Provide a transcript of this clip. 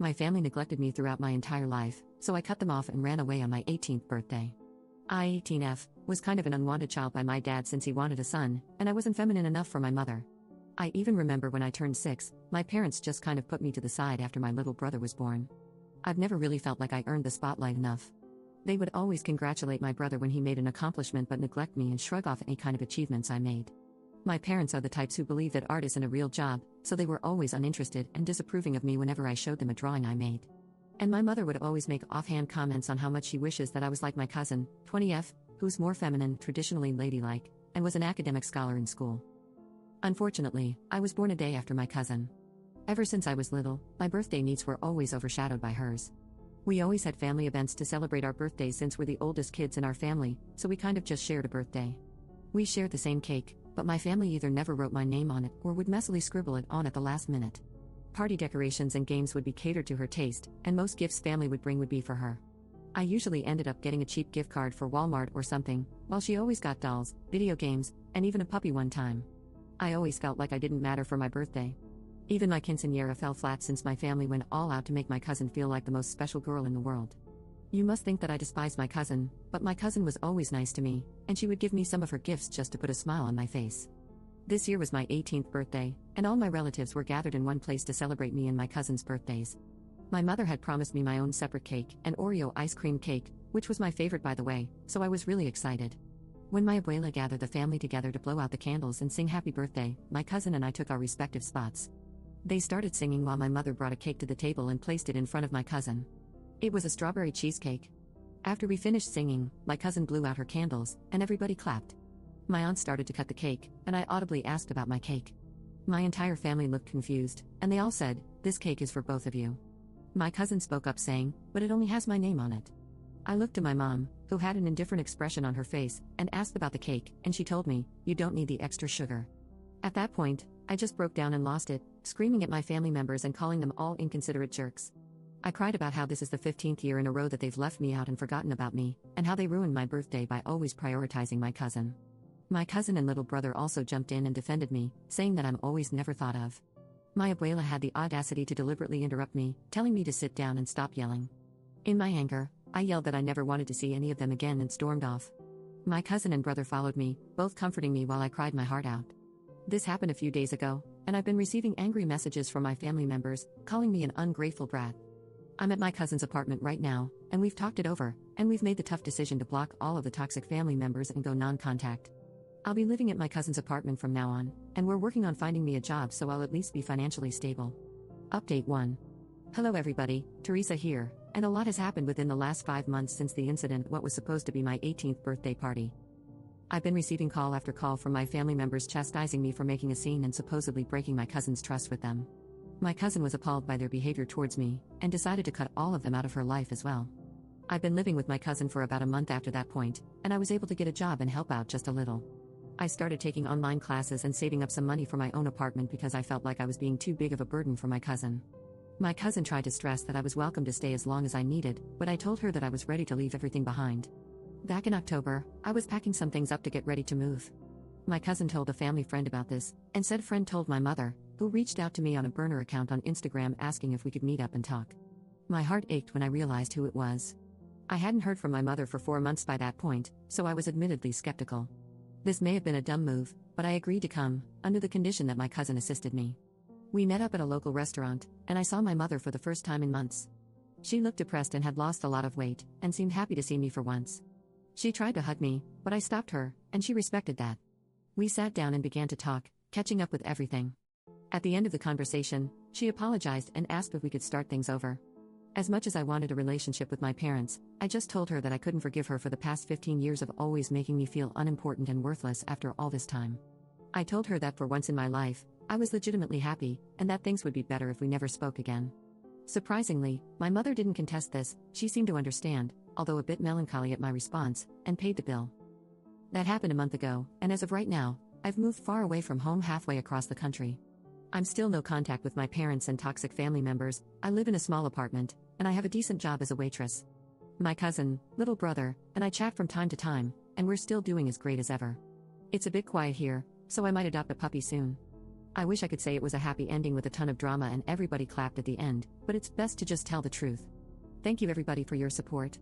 My family neglected me throughout my entire life, so I cut them off and ran away on my 18th birthday. I, 18F, was kind of an unwanted child by my dad since he wanted a son, and I wasn't feminine enough for my mother. I even remember when I turned 6, my parents just kind of put me to the side after my little brother was born. I've never really felt like I earned the spotlight enough. They would always congratulate my brother when he made an accomplishment but neglect me and shrug off any kind of achievements I made. My parents are the types who believe that art isn't a real job, so they were always uninterested and disapproving of me whenever I showed them a drawing I made. And my mother would always make offhand comments on how much she wishes that I was like my cousin, 20F, who's more feminine, traditionally ladylike, and was an academic scholar in school. Unfortunately, I was born a day after my cousin. Ever since I was little, my birthday needs were always overshadowed by hers. We always had family events to celebrate our birthdays since we're the oldest kids in our family, so we kind of just shared a birthday. We shared the same cake, but my family either never wrote my name on it or would messily scribble it on at the last minute. Party decorations and games would be catered to her taste, and most gifts family would bring would be for her. I usually ended up getting a cheap gift card for Walmart or something, while she always got dolls, video games, and even a puppy one time. I always felt like I didn't matter for my birthday. Even my quinceañera fell flat since my family went all out to make my cousin feel like the most special girl in the world. You must think that I despised my cousin, but my cousin was always nice to me, and she would give me some of her gifts just to put a smile on my face. This year was my 18th birthday, and all my relatives were gathered in one place to celebrate me and my cousin's birthdays. My mother had promised me my own separate cake, an Oreo ice cream cake, which was my favorite by the way, so I was really excited. When my abuela gathered the family together to blow out the candles and sing happy birthday, my cousin and I took our respective spots. They started singing while my mother brought a cake to the table and placed it in front of my cousin. It was a strawberry cheesecake. After we finished singing, my cousin blew out her candles, and everybody clapped. My aunt started to cut the cake, and I audibly asked about my cake. My entire family looked confused, and they all said, "This cake is for both of you." My cousin spoke up saying, "But it only has my name on it." I looked to my mom, who had an indifferent expression on her face, and asked about the cake, and she told me, "You don't need the extra sugar." At that point, I just broke down and lost it, screaming at my family members and calling them all inconsiderate jerks. I cried about how this is the 15th year in a row that they've left me out and forgotten about me, and how they ruined my birthday by always prioritizing my cousin. My cousin and little brother also jumped in and defended me, saying that I'm always never thought of. My abuela had the audacity to deliberately interrupt me, telling me to sit down and stop yelling. In my anger, I yelled that I never wanted to see any of them again and stormed off. My cousin and brother followed me, both comforting me while I cried my heart out. This happened a few days ago, and I've been receiving angry messages from my family members, calling me an ungrateful brat. I'm at my cousin's apartment right now, and we've talked it over, and we've made the tough decision to block all of the toxic family members and go non-contact. I'll be living at my cousin's apartment from now on, and we're working on finding me a job so I'll at least be financially stable. Update 1. Hello everybody, Teresa here, and a lot has happened within the last 5 months since the incident at what was supposed to be my 18th birthday party. I've been receiving call after call from my family members chastising me for making a scene and supposedly breaking my cousin's trust with them. My cousin was appalled by their behavior towards me, and decided to cut all of them out of her life as well. I've been living with my cousin for about a month after that point, and I was able to get a job and help out just a little. I started taking online classes and saving up some money for my own apartment because I felt like I was being too big of a burden for my cousin. My cousin tried to stress that I was welcome to stay as long as I needed, but I told her that I was ready to leave everything behind. Back in October, I was packing some things up to get ready to move. My cousin told a family friend about this, and said friend told my mother, who reached out to me on a burner account on Instagram asking if we could meet up and talk. My heart ached when I realized who it was. I hadn't heard from my mother for 4 months by that point, so I was admittedly skeptical. This may have been a dumb move, but I agreed to come, under the condition that my cousin assisted me. We met up at a local restaurant, and I saw my mother for the first time in months. She looked depressed and had lost a lot of weight, and seemed happy to see me for once. She tried to hug me, but I stopped her, and she respected that. We sat down and began to talk, catching up with everything. At the end of the conversation, she apologized and asked if we could start things over. As much as I wanted a relationship with my parents, I just told her that I couldn't forgive her for the past 15 years of always making me feel unimportant and worthless after all this time. I told her that for once in my life, I was legitimately happy, and that things would be better if we never spoke again. Surprisingly, my mother didn't contest this. She seemed to understand, although a bit melancholy at my response, and paid the bill. That happened a month ago, and as of right now, I've moved far away from home halfway across the country. I'm still no contact with my parents and toxic family members. I live in a small apartment, and I have a decent job as a waitress. My cousin, little brother, and I chat from time to time, and we're still doing as great as ever. It's a bit quiet here, so I might adopt a puppy soon. I wish I could say it was a happy ending with a ton of drama and everybody clapped at the end, but it's best to just tell the truth. Thank you everybody for your support.